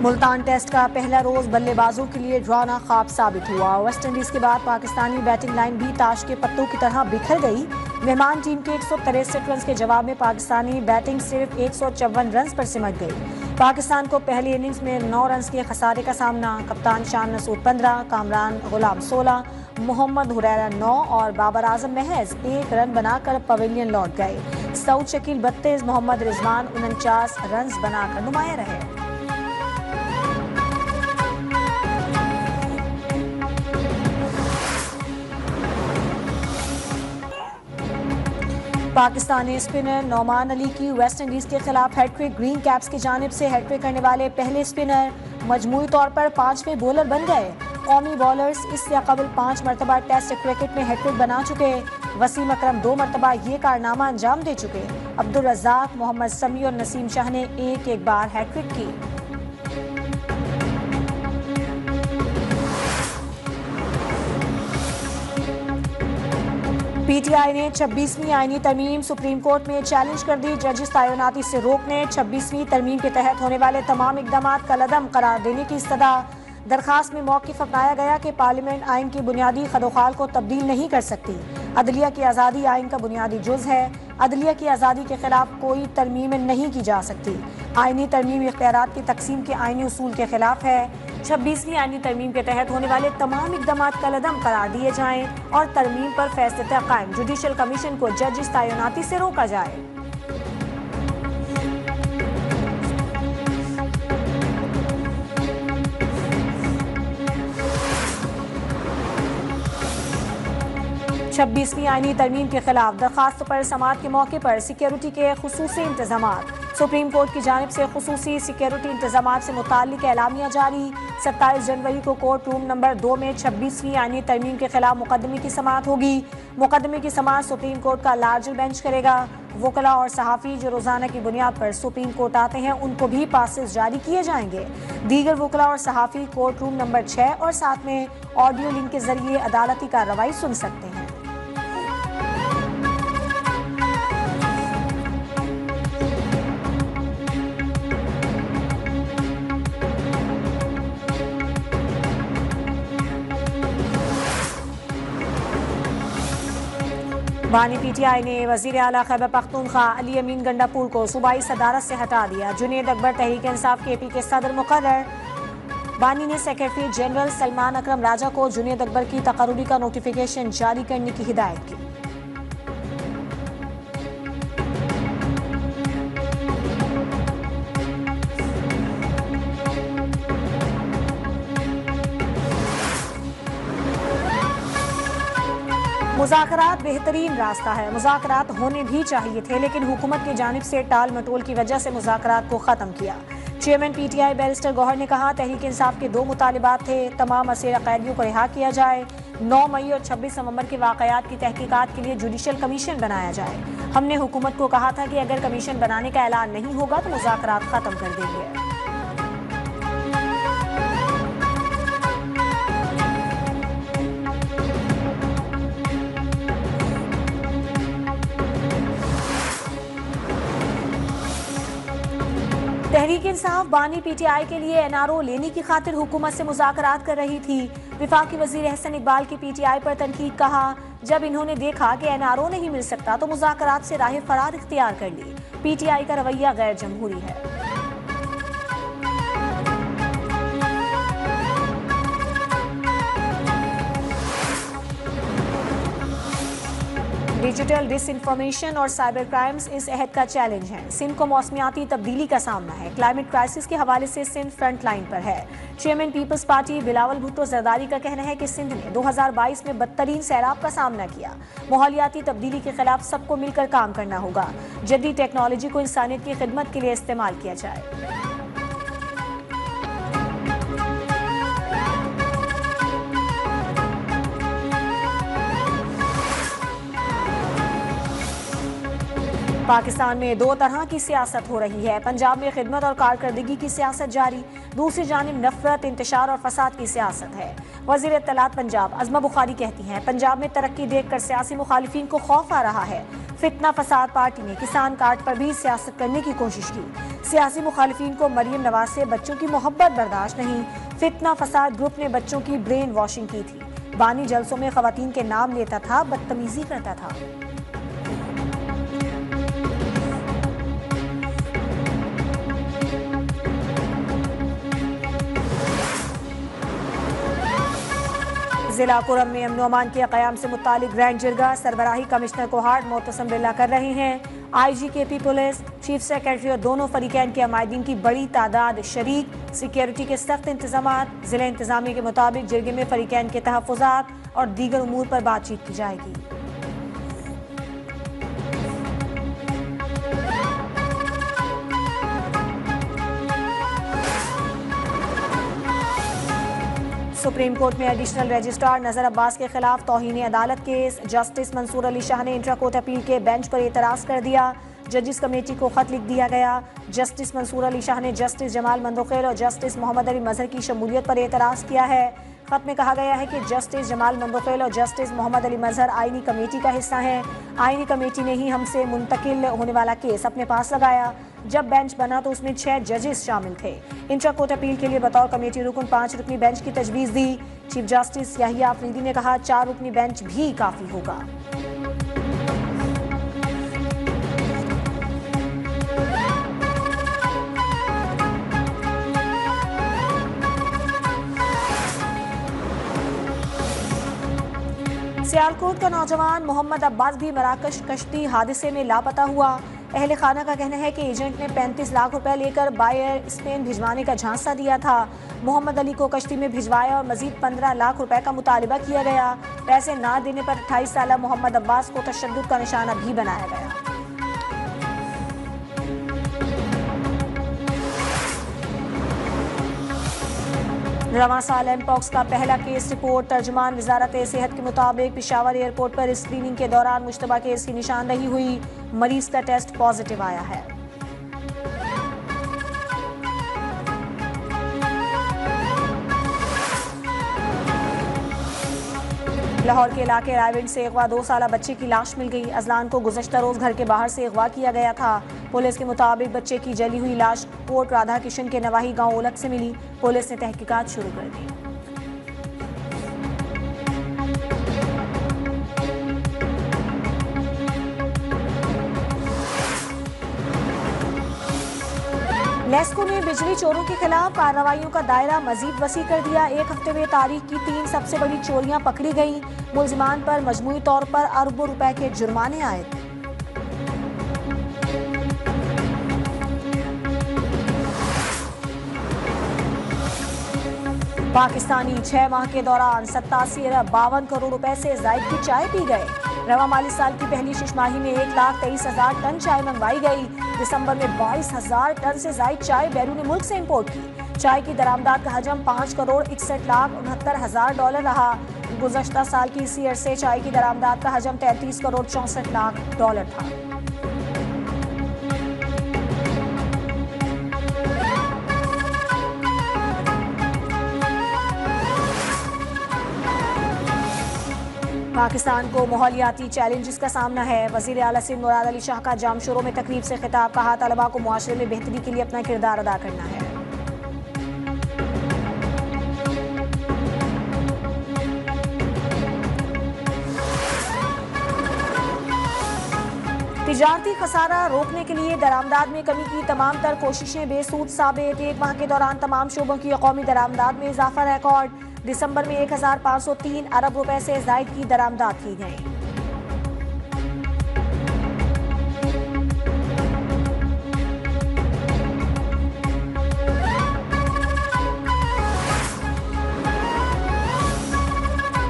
Multan test का पहला रोज बल्लेबाजों के लिए ड्राना ख्वाब साबित हुआ। वेस्टइंडीज के बाद पाकिस्तानी बैटिंग लाइन भी ताश के पत्तों की तरह बिखर गई। मेहमान टीम के 163 रन के जवाब में पाकिस्तानी बैटिंग सिर्फ 154 रन पर सिमट गई। पाकिस्तान को पहली इनिंग्स में 9 रन के खसारे का सामना। कप्तान शान नसूर 15, कामरान गुलाम 16, मोहम्मद हुरैरा 9 और बाबर आजम महज 1 रन बनाकर पवेलियन लौट गए। सऊद शकील 32, मोहम्मद रिजवान 49 रन बनाकर नुमाया रहे। पाकिस्तानी स्पिनर नौमान अली की वेस्टइंडीज के खिलाफ हैट्रिक। ग्रीन कैप्स की जानिब से हैट्रिक करने वाले पहले स्पिनर मजमूई तौर पर 5वें बॉलर बन गए। कौमी बॉलर्स इससे कबल 5 मरतबा टेस्ट क्रिकेट में हैट्रिक बना चुके। वसीम अकरम 2 मरतबा ये कारनामा अंजाम दे चुके। अब्दुल रज़ाक, मोहम्मद समी और नसीम शाह ने एक बार हैट्रिक की। पीटीआई ने 26वीं आईनी तरमीम सुप्रीम कोर्ट में चैलेंज कर दी। जजिस तैनाती से रोकने 26वीं तरमीम के तहत होने वाले तमाम इकदाम कलअदम करार देने की इस्तदा। दरखास्त में मौक़िफ़ अपनाया गया कि पार्लियामेंट आइन की बुनियादी खदोखाल को तब्दील नहीं कर सकती। अदलिया की आज़ादी आइन का बुनियादी जुज़ है। अदलिया की आज़ादी के खिलाफ कोई तरमीम नहीं की जा सकती। आइनी तरमीम इख्तियारात की तकसीम के आइनी उसूल के खिलाफ है। 26वीं आइनी तरमीम के तहत होने वाले तमाम इकदाम कलअदम करार दिए जाएं और तरमीम पर फैसले कायम जुडिशल कमीशन को जजिस तैनाती से रोका जाए। छब्बीसवीं आईनी तरमीम के खिलाफ दरखास्त पर समाअत के मौके पर सिक्योरिटी के खुसूसी इंतजामात। सुप्रीम कोर्ट की जानिब से खुसूसी सिक्योरिटी इंतजामात से मुताल्लिक एलामिया जारी। 27 जनवरी को कोर्ट रूम नंबर 2 में 26वीं आईनी तरमीम के खिलाफ मुकदमे की समाअत होगी। मुकदमे की समाअत सुप्रीम कोर्ट का लार्जर बेंच करेगा। वकला और सहाफ़ी जो रोजाना की बुनियाद पर सुप्रीम कोर्ट आते हैं उनको भी पासेस जारी किए जाएंगे। दीगर वकला और सहाफ़ी कोर्ट रूम नंबर 6 और 7 में ऑडियो लिंक के जरिए अदालती कार्रवाई सुन सकते हैं। बानी पीटीआई ने वजीर आला खैबर पख्तूनख्वा अली अमीन गंडापुर को सूबाई सदारत से हटा दिया। जुनेद अकबर तहरीक इंसाफ के पी के सदर मुकर्रर। बानी ने सेक्रेटरी जनरल सलमान अकरम राजा को जुनेद अकबर की तकर्रुरी का नोटिफिकेशन जारी करने की हिदायत की। मुज़ाकरात बेहतरीन रास्ता है। मुज़ाकरात होने भी चाहिए थे, लेकिन हुकूमत की जानिब से टाल मटोल की वजह से मुज़ाकरात को ख़त्म किया। चेयरमैन पीटीआई बैरिस्टर गौहर ने कहा, तहरीक इंसाफ के 2 मुतालिबात थे। तमाम असीर कैदियों को रिहा किया जाए। 9 मई और 26 नवंबर के वाक़यात की तहकीकात के लिए जुडिशल कमीशन बनाया जाए। हमने हुकूमत को कहा था कि अगर कमीशन बनाने का ऐलान नहीं होगा तो मुज़ाकरात ख़त्म कर देंगे। तहरीक इंसाफ बानी पीटीआई के लिए एनआरओ लेने की खातिर हुकूमत से मुज़ाकरात कर रही थी। विफाकी वज़ीर एहसन इकबाल की पीटीआई पर तनकीद। कहा, जब इन्होंने देखा कि एनआरओ नहीं मिल सकता तो मुज़ाकरात से राह फरार इख्तियार कर ली। पीटीआई का रवैया गैर जमहूरी है। डिजिटल डिसइंफॉर्मेशन और साइबर क्राइम्स इस अहद का चैलेंज है। सिंध को मौसमियाती तब्दीली का सामना है। क्लाइमेट क्राइसिस के हवाले से सिंध फ्रंट लाइन पर है। Chairman Peoples Party Bilawal Bhutto Zardari का कहना है कि सिंध ने 2022 में बदतरीन सैलाब का सामना किया। माहौलियाती तब्दीली के खिलाफ सबको मिलकर काम करना होगा। जदीद टेक्नोलॉजी को इंसानियत की खिदमत के लिए इस्तेमाल किया जाए। पाकिस्तान में दो तरह की सियासत हो रही है। पंजाब में खिदमत और कारकर्दगी की सियासत जारी, दूसरी जानिब नफरत, इंतशार और फसाद की सियासत है। वज़ीर इत्तलात पंजाब अज़मा बुखारी कहती हैं, पंजाब में तरक्की देखकर सियासी मुखालिफिन को खौफ आ रहा है। फितना फसाद पार्टी ने किसान कार्ड पर भी सियासत करने की कोशिश की। सियासी मुखालिफिन को मरियम नवाज से बच्चों की मोहब्बत बर्दाश्त नहीं। फितना फसाद ग्रुप ने बच्चों की ब्रेन वॉशिंग की थी। बानी जलसों में खवातीन के नाम लेता था, बदतमीजी करता था। जिला कुरम में अमन अमान के क़याम से मुतालिक ग्रैंड जिरगा सरबराही कमिश्नर कोहाट मोतसम बिल्ला कर रहे हैं। IGKP पुलिस, चीफ सेक्रेटरी और दोनों फरीकैन के अमायदीन की बड़ी तादाद शरीक। सिक्योरिटी के सख्त इंतजामात। जिला इंतजामिया के मुताबिक जिरगे में फरीकैन के तहफ़्फ़ुज़ात और दीगर उमूर पर बातचीत की जाएगी। सुप्रीम कोर्ट में एडिशनल रजिस्ट्रार नजर अब्बास के खिलाफ तौहीन अदालत केस। जस्टिस मंसूर अली शाह ने इंट्रा कोर्ट अपील के बेंच पर एतराज़ कर दिया। जजिस कमेटी को खत लिख दिया गया। जस्टिस मंसूर अली शाह ने जस्टिस जमाल मंदोखेल और जस्टिस मोहम्मद अली मजहर की शमूलियत पर एतराज़ किया है। खत में कहा गया है कि जस्टिस जमाल मंदोखेल और जस्टिस मोहम्मद अली मजहर आईनी कमेटी का हिस्सा हैं। आईनी कमेटी ने ही हमसे मुंतकिल होने वाला केस अपने पास लगाया। जब बेंच बना तो उसमें 6 जजेस शामिल थे। इंट्रा कोर्ट अपील के लिए बतौर कमेटी रुकन 5 रुकनी बेंच की तजवीज़ दी। चीफ जस्टिस याहिया अफरीदी ने कहा 4 रुकनी बेंच भी काफ़ी होगा। सियालकोट का नौजवान मोहम्मद अब्बास भी मराकश कश्ती हादसे में लापता हुआ। अहले खाना का कहना है कि एजेंट ने 35 लाख रुपए लेकर बायर स्पेन भिजवाने का झांसा दिया था। मोहम्मद अली को कश्ती में भिजवाया और मजीद 15 लाख रुपए का मुतालिबा किया गया। पैसे ना देने पर 28 साला मोहम्मद अब्बास को तशद्दुद का निशाना भी बनाया गया। रवां साल एमपॉक्स का पहला केस रिपोर्ट। तर्जुमान वजारत सेहत के मुताबिक पेशावर एयरपोर्ट पर स्क्रीनिंग के दौरान मुश्तबा केस की निशानदही हुई। मरीज का टेस्ट पॉजिटिव आया है। लाहौर के इलाके रायविंड से अगवा 2 साला बच्चे की लाश मिल गई। अजलान को गुज़श्ता रोज घर के बाहर से अगवा किया गया था। पुलिस के मुताबिक बच्चे की जली हुई लाश कोट राधा किशन के नवाही गांव ओलक से मिली। पुलिस ने तहकीकात शुरू कर दी। लेस्को ने बिजली चोरों के खिलाफ कार्रवाइयों का दायरा मजीद वसी कर दिया। एक हफ्ते में तारीख की 3 सबसे बड़ी चोरियां पकड़ी गईं। मुलजिमान पर मजमूई तौर पर अरबों रुपए के जुर्माने आए। पाकिस्तानी 6 माह के दौरान 87 अरब 52 करोड़ रुपए से जायद की चाय पी गए। रवा माली साल की पहली शिशमाही में 1,23,000 टन चाय मंगवाई गई। दिसंबर में 22,000 टन से जायद चाय बैरून मुल्क से इंपोर्ट की। चाय की दरामदात का हजम 5 करोड़ 61,69,000 डॉलर रहा। गुज़श्ता साल की इसी अरसे चाय की दरामदात का हजम 33 करोड़ 64 लाख डॉलर था। पाकिस्तान को माहौलियाती चैलेंजेस का सामना है। वज़ीर आला सिंध मुराद अली शाह का जामशोरों में तकरीब से खिताब। कहा तलबा को मुआशरे में बेहतरी के लिए अपना किरदार अदा करना है। तिजारती खसारा रोकने के लिए दरामदाद में कमी की तमाम तर कोशिशें बेसूद साबित। 1 माह के दौरान तमाम शोबों की कौमी दरामदाद में इजाफा रिकॉर्ड। दिसंबर में 1,503 अरब रुपए से जायद की दरामदाद की गई।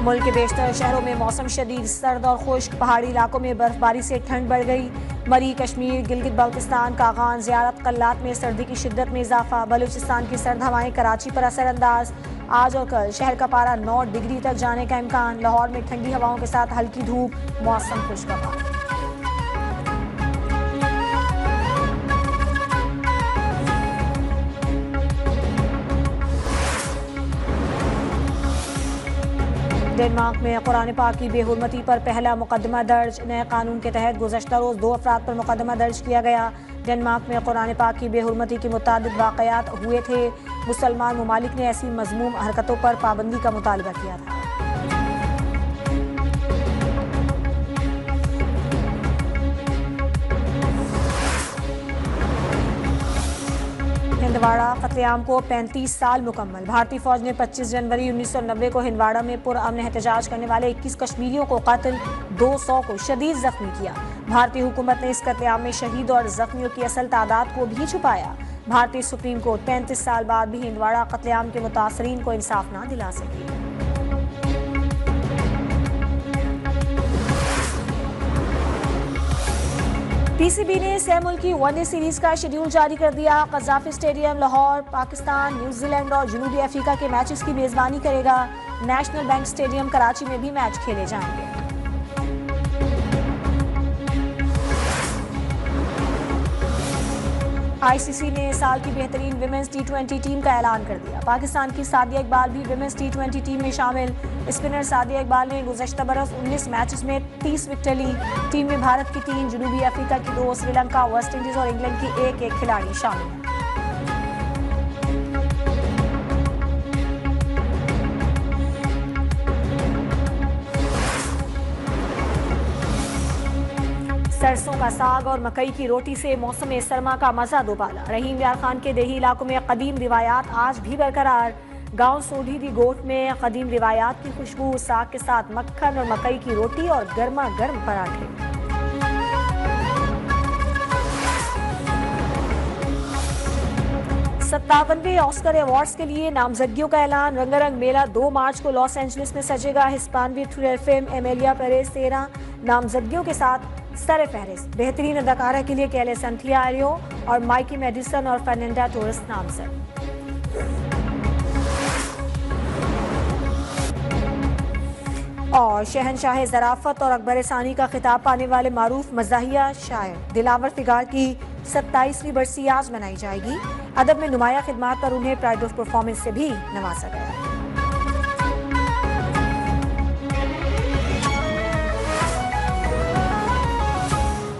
मुल्क के बेशतर शहरों में मौसम शदीद सर्द और खुश्क। पहाड़ी इलाकों में बर्फबारी से ठंड बढ़ गई। मरी, कश्मीर, गिलगित बल्तिस्तान, कागान, ज़ियारत कल्लात में सर्दी की शिद्दत में इजाफा। बलूचिस्तान की सर्द हवाएं कराची पर असरअंदाज। आज और कल शहर का पारा 9 डिग्री तक जाने का इम्कान। लाहौर में ठंडी हवाओं के साथ हल्की धूप। मौसम खुशगवार। डेनमार्क में कुरान पाक की बेहुरमती पर पहला मुकदमा दर्ज। नए कानून के तहत गुज़श्ता रोज़ 2 अफराद पर मुकदमा दर्ज किया गया। डेनमार्क में कुरान पाक की बेहुरमती के मुताबिक वाक़यात हुए थे। मुसलमान ममालिक ने ऐसी मज़मूम हरकतों पर पाबंदी का मुतालबा किया था। हिंदवाड़ा कत्लेआम को 35 साल मुकम्मल। भारतीय फौज ने 25 जनवरी 1990 को हिंदवाड़ा में पुरअमन एहतजाज करने वाले 21 कश्मीरियों को कत्ल, 200 को शदीद जख्मी किया। भारतीय हुकूमत ने इस कत्लेआम में शहीद और जख्मियों की असल तादाद को भी छुपाया। भारतीय सुप्रीम कोर्ट 35 साल बाद भी हिंदवाड़ा कत्लेआम के मुतासरीन को इंसाफ न दिला सकी। पीसीबी ने सह मुल्की वनडे सीरीज का शेड्यूल जारी कर दिया। Gaddafi stadium Lahore Pakistan, New Zealand और जनूबी अफ्रीका के मैचेस की मेजबानी करेगा। नेशनल बैंक स्टेडियम कराची में भी मैच खेले जाएंगे। आईसीसी ने साल की बेहतरीन विमेंस टी20 टीम का ऐलान कर दिया। पाकिस्तान की सादिया इकबाल भी विमेंस टी20 टीम में शामिल। स्पिनर सादिया इकबाल ने गुज़श्ता बरस 19 मैचेस में 30 विकेट ली। टीम में भारत की 3, जनूबी अफ्रीका की 2, श्रीलंका, वेस्ट इंडीज और इंग्लैंड की 1-1 खिलाड़ी शामिल हैं। सरसों का साग और मकई की रोटी से मौसम सरमा का मजा दोबाला। रहीम यार खान के देही इलाकों में कदीम रिवायात आज भी बरकरार। गांव सोढ़ी दी गोट में कदीम रिवायात की खुशबू, साग के साथ मक्खन और मकई की रोटी और गर्मा गर्म पराठे। 57वें ऑस्कर अवार्ड्स के लिए नामजदगियों का ऐलान। रंगारंग मेला 2 मार्च को लॉस एंजलिस में सजेगा। हिस्पानवी थ्रिलर फिल्म एमेलिया पेरेज 13 नामजदगियों के साथ सर फहरिस्त। बेहतरीन अदाकारा के लिए कैले संथियारियो और माइकी मेडिसन और फर्नांडा टोरेस नामजद। और शहनशाह ज़राफ़त और अकबर सानी का खिताब पाने वाले मारूफ मज़ाहिया शायर दिलावर फिगार की 27वीं बरसी आज मनाई जाएगी। अदब में नुमाया खिदमात पर उन्हें प्राइड ऑफ परफॉर्मेंस से भी नवाजा गया।